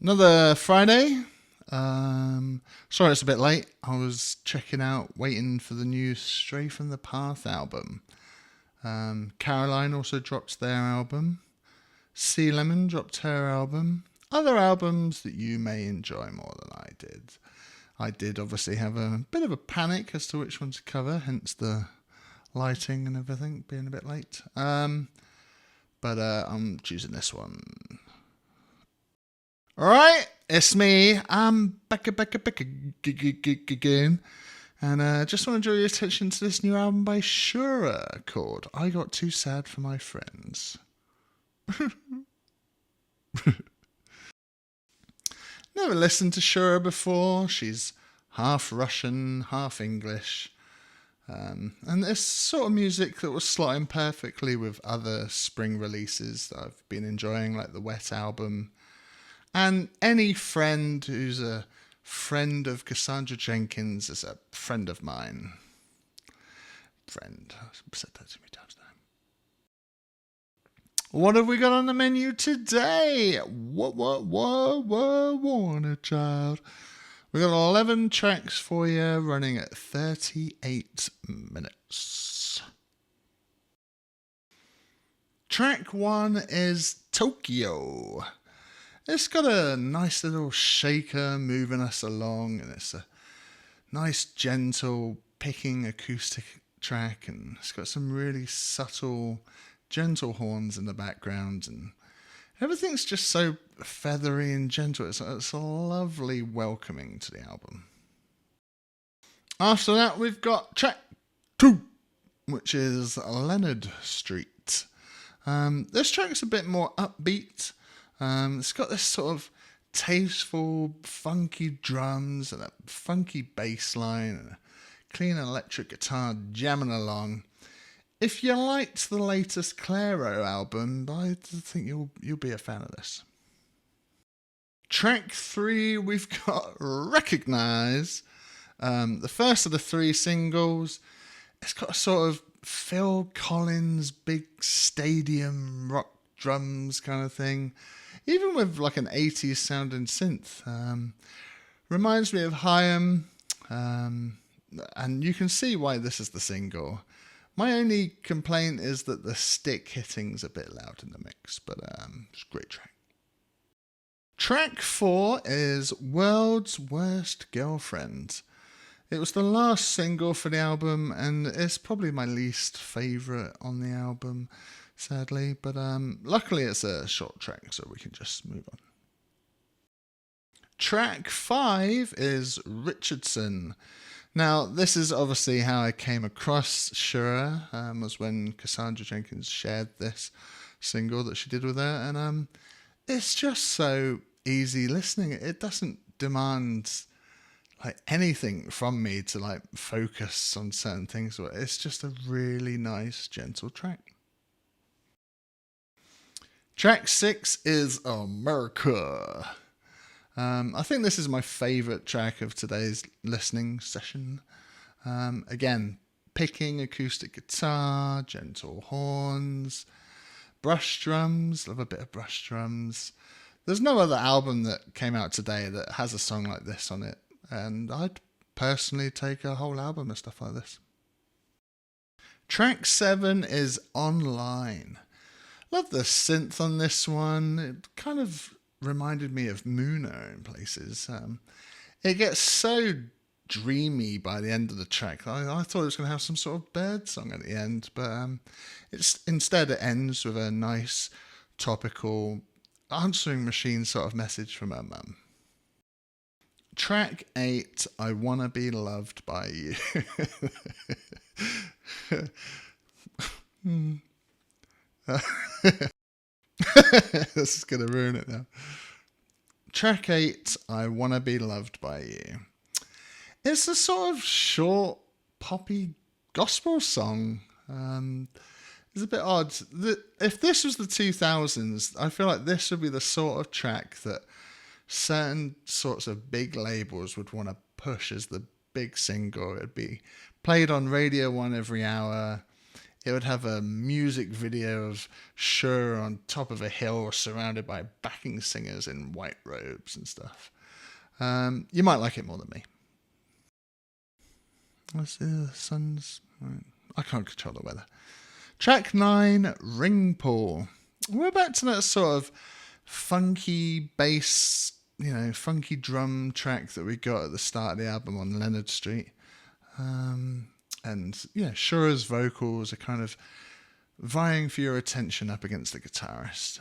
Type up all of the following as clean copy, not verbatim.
Another Friday. Sorry it's a bit late. I was waiting for the new Stray from the Path album. Caroline also dropped their album. Sea Lemon dropped her album. Other albums that you may enjoy more than I did. I did obviously have a bit of a panic as to which one to cover, hence the lighting and everything being a bit late. But I'm choosing this one. Alright, it's me. I'm back again. And just want to draw your attention to this new album by Shura called I Got Too Sad for My Friends. Never listened to Shura before. She's half Russian, half English. And it's sort of music that was slotting perfectly with other spring releases that I've been enjoying, like the Wet album. And any friend who's a friend of Cassandra Jenkins is a friend of mine. Friend. I've said that too many times now. What have we got on the menu today? What, Warner Child? We got 11 tracks for you, running at 38 minutes. Track 1 is Tokyo. It's got a nice little shaker moving us along, and it's a nice, gentle, picking acoustic track, and it's got some really subtle, gentle horns in the background, and everything's just so feathery and gentle. It's a lovely welcoming to the album. After that, we've got track 2, which is Leonard Street. This track's a bit more upbeat. It's got this sort of tasteful, funky drums and a funky bass line and a clean electric guitar jamming along. If you liked the latest Clairo album, I think you'll be a fan of this. Track 3, we've got Recognize. The first of the 3 singles. It's got a sort of Phil Collins big stadium rock drums kind of thing, even with like an 80s sounding synth. Reminds me of Haim, and you can see why this is the single. My only complaint is that the stick hitting's a bit loud in the mix, but it's a great track. Track 4 is World's Worst Girlfriend. It was the last single for the album, and it's probably my least favourite on the album, sadly. But luckily it's a short track, so we can just move on. Track 5 is Richardson. Now, this is obviously how I came across Shura, was when Cassandra Jenkins shared this single that she did with her, and it's just so easy listening. It doesn't demand like anything from me to like focus on certain things. It's just a really nice, gentle track. Track 6 is America. I think this is my favourite track of today's listening session. Again, picking acoustic guitar, gentle horns, brush drums. Love a bit of brush drums. There's no other album that came out today that has a song like this on it, and I'd personally take a whole album of stuff like this. Track 7 is Online. Love the synth on this one. It kind of reminded me of Muno in places. It gets so dreamy by the end of the track. I thought it was going to have some sort of bird song at the end, but instead it ends with a nice topical answering machine sort of message from her mum. Track 8, I Wanna Be Loved by You. This is going to ruin it now. Track 8, I Wanna Be Loved by You. It's a sort of short, poppy gospel song. It's a bit odd. If this was the 2000s, I feel like this would be the sort of track that certain sorts of big labels would want to push as the big single. It'd be played on Radio 1 every hour. it would have a music video of Shura on top of a hill surrounded by backing singers in white robes and stuff. You might like it more than me. Let's see, the sun's... I can't control the weather. Track 9, Ring Pull. We're back to that sort of funky bass, funky drum track that we got at the start of the album on Leonard Street. And yeah, Shura's vocals are kind of vying for your attention up against the guitarist.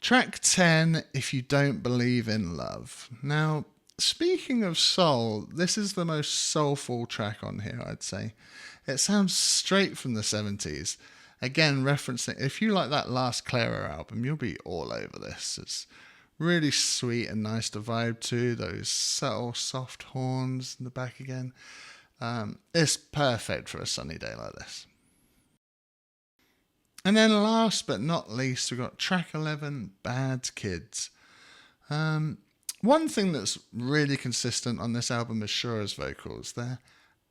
Track 10, If You Don't Believe in Love. Now, speaking of soul, this is the most soulful track on here, I'd say. It sounds straight from the 70s. Again, referencing, if you like that last Clara album, you'll be all over this. It's really sweet and nice to vibe to. Those subtle, soft horns in the back again. It's perfect for a sunny day like this. And then last but not least, we've got track 11, Bad Kids. One thing that's really consistent on this album is Shura's vocals. They're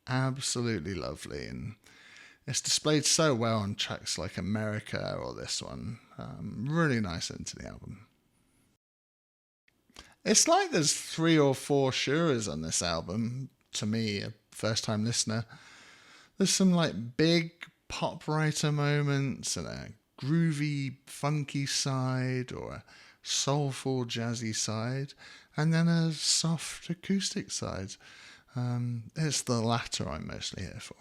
absolutely lovely, and it's displayed so well on tracks like America or this one. Really nice into the album. It's like there's 3 or 4 Shuras on this album, to me, a first-time listener. There's some like big pop writer moments and a groovy, funky side or a soulful, jazzy side, and then a soft acoustic side. It's the latter I'm mostly here for.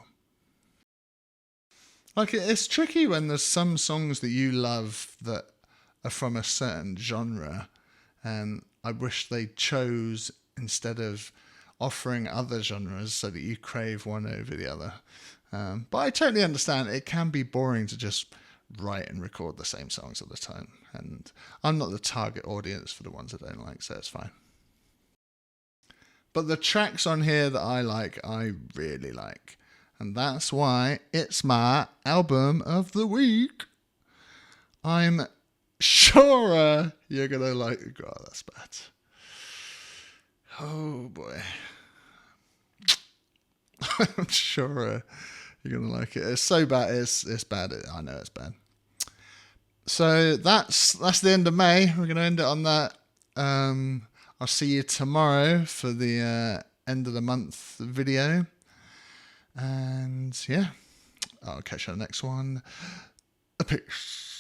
Like, it's tricky when there's some songs that you love that are from a certain genre, and I wish they chose instead of offering other genres so that you crave one over the other. But I totally understand it can be boring to just write and record the same songs all the time, and I'm not the target audience for the ones I don't like, so it's fine. But the tracks on here that I really like, and that's why it's my album of the week. I'm sure you're gonna like. God, that's bad. Oh boy. I'm sure you're gonna like it. It's so bad. It's bad. I know it's bad. So that's the end of May. We're gonna end it on that. I'll see you tomorrow for the end of the month video. And yeah, I'll catch you on the next one. Peace.